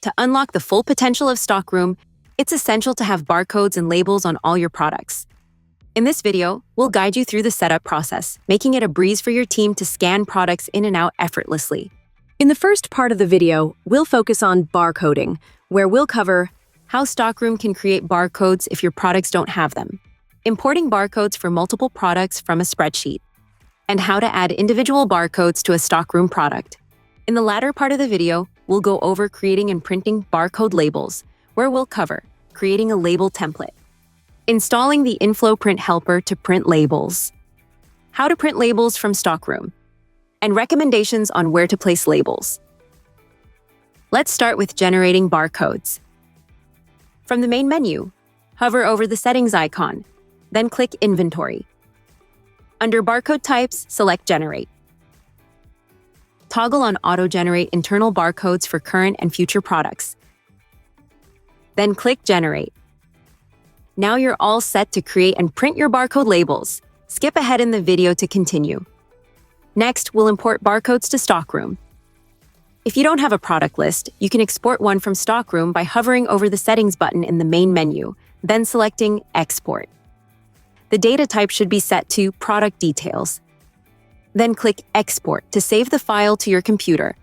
To unlock the full potential of Stockroom, it's essential to have barcodes and labels on all your products. In this video, we'll guide you through the setup process, making it a breeze for your team to scan products in and out effortlessly. In the first part of the video, we'll focus on barcoding, where we'll cover How Stockroom can create barcodes if your products don't have them, importing barcodes for multiple products from a spreadsheet, and how to add individual barcodes to a Stockroom product. In the latter part of the video, we'll go over creating and printing barcode labels, where we'll cover creating a label template, installing the inFlow print helper to print labels, how to print labels from Stockroom, and recommendations on where to place labels. Let's start with generating barcodes. From the main menu, hover over the settings icon, then click Inventory. Under Barcode Types, select Generate. Toggle on Auto-Generate internal barcodes for current and future products. Then click Generate. Now you're all set to create and print your barcode labels. Skip ahead in the video to continue. Next, we'll import barcodes to Stockroom. If you don't have a product list, you can export one from Stockroom by hovering over the Settings button in the main menu, then selecting Export. The data type should be set to Product Details. Then click Export to save the file to your computer.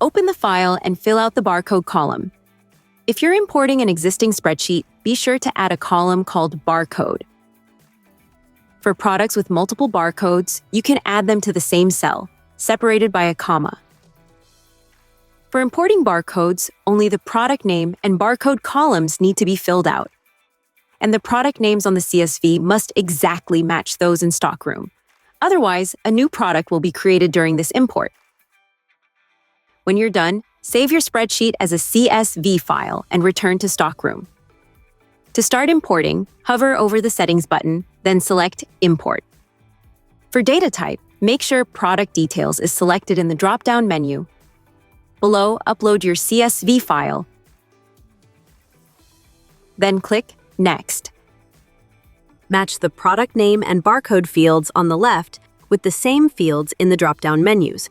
Open the file and fill out the barcode column. If you're importing an existing spreadsheet, be sure to add a column called Barcode. For products with multiple barcodes, you can add them to the same cell, separated by a comma. For importing barcodes, only the product name and barcode columns need to be filled out. And the product names on the CSV must exactly match those in Stockroom. Otherwise, a new product will be created during this import. When you're done, save your spreadsheet as a CSV file and return to Stockroom. To start importing, hover over the Settings button, then select Import. For data type, make sure Product Details is selected in the drop-down menu. Below, upload your CSV file. Then click Next. match the product name and barcode fields on the left with the same fields in the drop-down menus.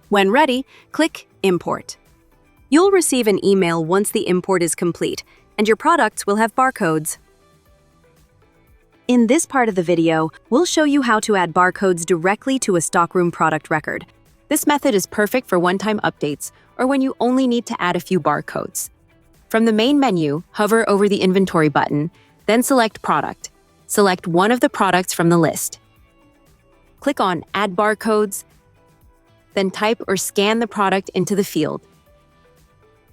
When ready, click Import. You'll receive an email once the import is complete, and your products will have barcodes. In this part of the video, we'll show you how to add barcodes directly to a Stockroom product record. This method is perfect for one-time updates or when you only need to add a few barcodes. From the main menu, hover over the Inventory button, then select Product. Select one of the products from the list. Click on Add Barcodes, then type or scan the product into the field.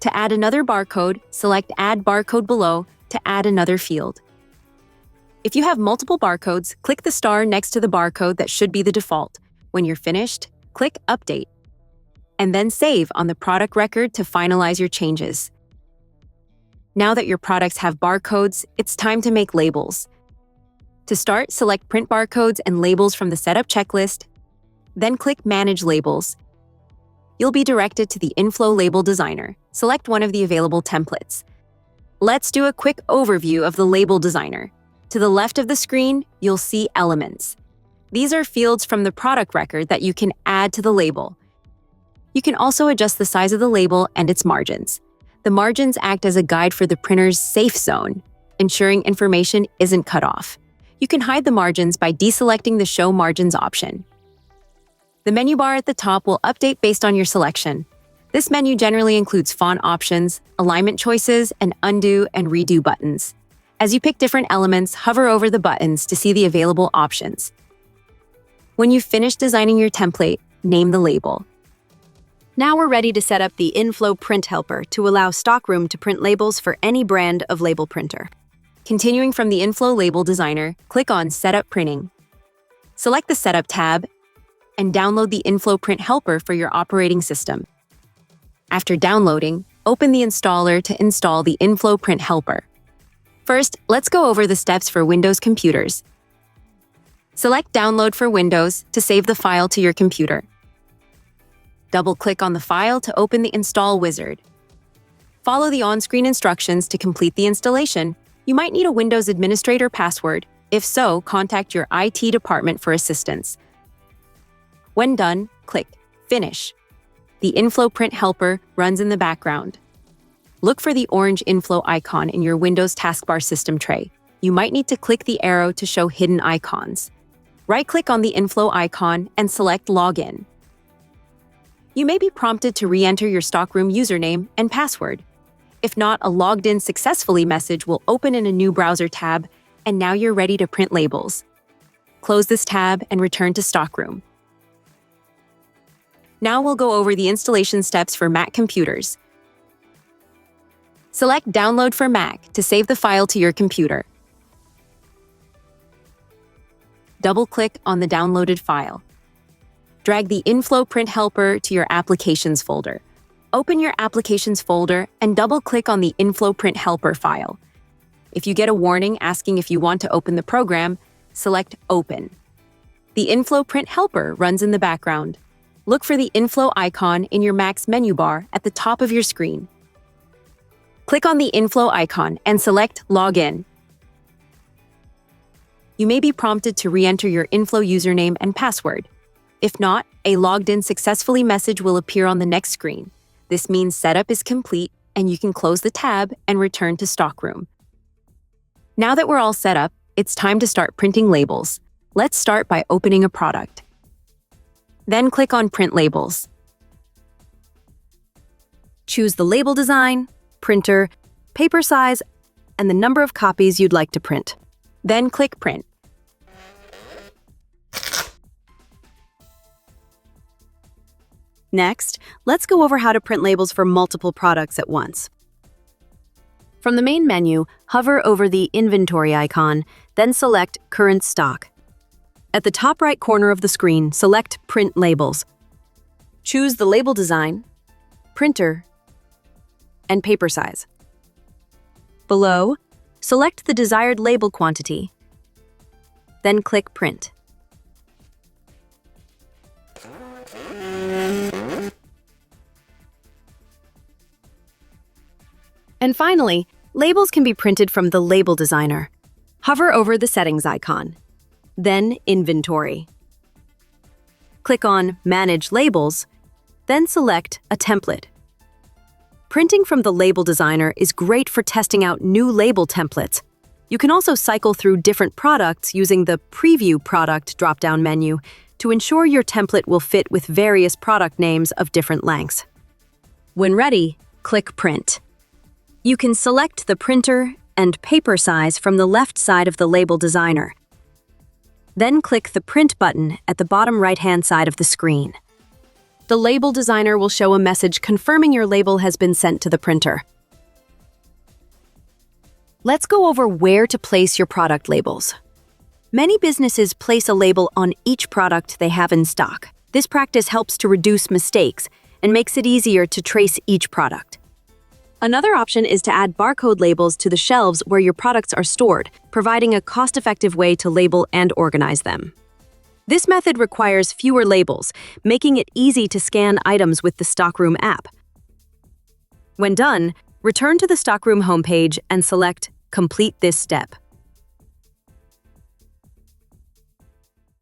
To add another barcode, select Add Barcode below to add another field. If you have multiple barcodes, click the star next to the barcode that should be the default. When you're finished, click Update, and then save on the product record to finalize your changes. Now that your products have barcodes, it's time to make labels. To start, select Print Barcodes and Labels from the Setup checklist, then click Manage Labels. You'll be directed to the inFlow Label Designer. Select one of the available templates. Let's do a quick overview of the Label Designer. To the left of the screen, you'll see Elements. These are fields from the product record that you can add to the label. You can also adjust the size of the label and its margins. The margins act as a guide for the printer's safe zone, ensuring information isn't cut off. You can hide the margins by deselecting the Show Margins option. The menu bar at the top will update based on your selection. This menu generally includes font options, alignment choices, and undo and redo buttons. As you pick different elements, hover over the buttons to see the available options. When you've finished designing your template, name the label. Now we're ready to set up the inFlow print helper to allow Stockroom to print labels for any brand of label printer. Continuing from the inFlow Label Designer, click on Setup Printing. Select the Setup tab and download the inFlow Print Helper for your operating system. After downloading, open the installer to install the inFlow Print Helper. First, let's go over the steps for Windows computers. Select Download for Windows to save the file to your computer. Double-click on the file to open the Install wizard. Follow the on-screen instructions to complete the installation. You might need a Windows administrator password. If so, contact your IT department for assistance. When done, click Finish. The inFlow print helper runs in the background. Look for the orange inFlow icon in your Windows taskbar system tray. You might need to click the arrow to show hidden icons. Right-click on the inFlow icon and select Login. You may be prompted to re-enter your Stockroom username and password. If not, a logged in successfully message will open in a new browser tab, and now you're ready to print labels. Close this tab and return to Stockroom. Now we'll go over the installation steps for Mac computers. Select Download for Mac to save the file to your computer. Double-click on the downloaded file. Drag the inFlow print helper to your Applications folder. Open your Applications folder and double-click on the inFlow print helper file. If you get a warning asking if you want to open the program, select Open. The inFlow print helper runs in the background. Look for the inFlow icon in your Mac's menu bar at the top of your screen. Click on the inFlow icon and select Login. You may be prompted to re-enter your inFlow username and password. If not, a logged in successfully message will appear on the next screen. This means setup is complete and you can close the tab and return to Stockroom. Now that we're all set up, it's time to start printing labels. Let's start by opening a product. Then click on Print Labels. Choose the label design, printer, paper size, and the number of copies you'd like to print. Then click Print. Next, let's go over how to print labels for multiple products at once. From the main menu, hover over the inventory icon, then select Current Stock. At the top right corner of the screen, select Print Labels. Choose the label design, printer, and paper size. Below, select the desired label quantity, then click Print. And finally, labels can be printed from the Label Designer. Hover over the Settings icon, then Inventory. Click on Manage Labels, then select a template. Printing from the Label Designer is great for testing out new label templates. You can also cycle through different products using the Preview Product drop-down menu to ensure your template will fit with various product names of different lengths. When ready, click Print. You can select the printer and paper size from the left side of the Label Designer. Then click the Print button at the bottom right-hand side of the screen. The Label Designer will show a message confirming your label has been sent to the printer. Let's go over where to place your product labels. Many businesses place a label on each product they have in stock. This practice helps to reduce mistakes and makes it easier to trace each product. Another option is to add barcode labels to the shelves where your products are stored, providing a cost-effective way to label and organize them. This method requires fewer labels, making it easy to scan items with the Stockroom app. When done, return to the Stockroom homepage and select Complete this step.